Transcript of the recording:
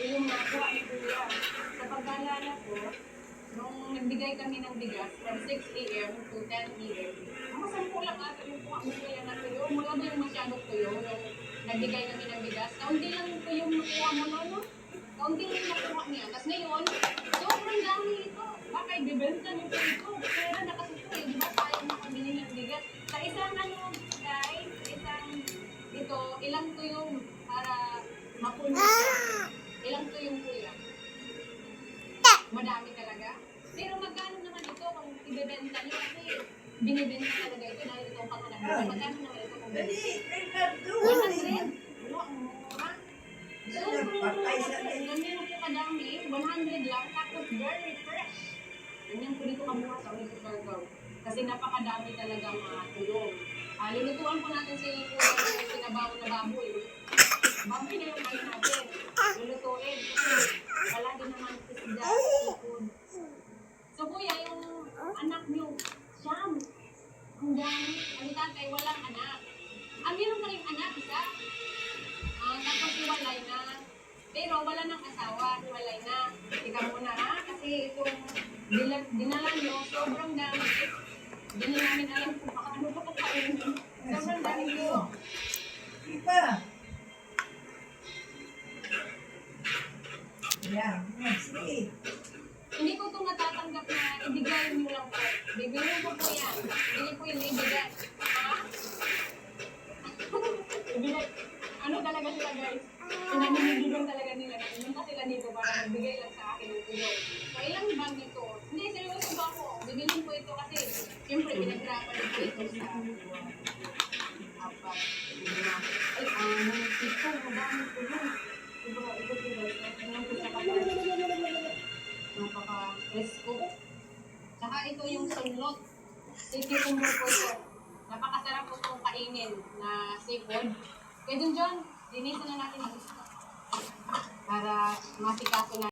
yung nakuha ni Kuya. Sa pag-alala ko, nung nagbigay kami ng bigas from 6 a.m. to 10 p.m., mga 10 lang ata yung kuha mo kaya na tuyo. Wala ba yung masyadong tuyo nung nagbigay kami ng bigas? Kaunti lang ito yung nakuha mo no? Kaunti lang yung nakuha niya. Tapos ngayon, sobrang dami ito. Baka ibibenta niyo po ito. Pero nakasuko eh, di ba tayo makabili ng bigas? Sa isang guys, sa isang ito, ilang tuyong para mapuno siya. Ilang tuyong kuya? Madami talaga. Pero magkano naman ito kung ibebenta niyo? Kasi binibenta talaga ito dahil itong pangalan. Magkano naman ito kung bibenta? 100? Ano, ang mura. Ganyan po kadami. 100 lang. Tapos very fresh. Ganyan po dito kamuha sa Unito Circle. Kasi napakadami talaga mga tulong. Lulutuan po natin si Kuya sinabaw na baboy. Baboy na yung kain natin. Lulutuin. Kasi wala din naman isda, seafood. So Kuya, yung anak niyo, siyam. Ang dami. Ang tatay, walang anak. Meron pa rin anak, isa. Tapos hiwalay na. Pero wala nang asawa, hiwalay na. Tika muna ha, kasi itong dinala nyo, sobrang dami. Hindi namin alam kung paano pa kakainin. Sobrang dami nyo. Iba. Yan. Sige. Hindi ko ito matatanggap na ibigay nyo lang po. Bibilin ko po yan. Hindi po yung ibigay. Ha? Ibigay. Ano talaga sila guys? Pinaninindigan talaga nila. Pumunta sila dito para magbigay lang sa akin ng tulong. So ilang bag nito? Hindi, seryoso ba ako? Bibilin ko ito kasi siyempre pinagrapan ko ito sa apat. Ay, ito, madami tulong. Ito guys. Tingnan ko sa kapal. Napaka-fresco. Saka ito yung sunlot. Sikitumbo ko ito. Napakasarap po itong kainin na seafood. Kaya dun John, linisin na natin ang gusto. Para masikaso na.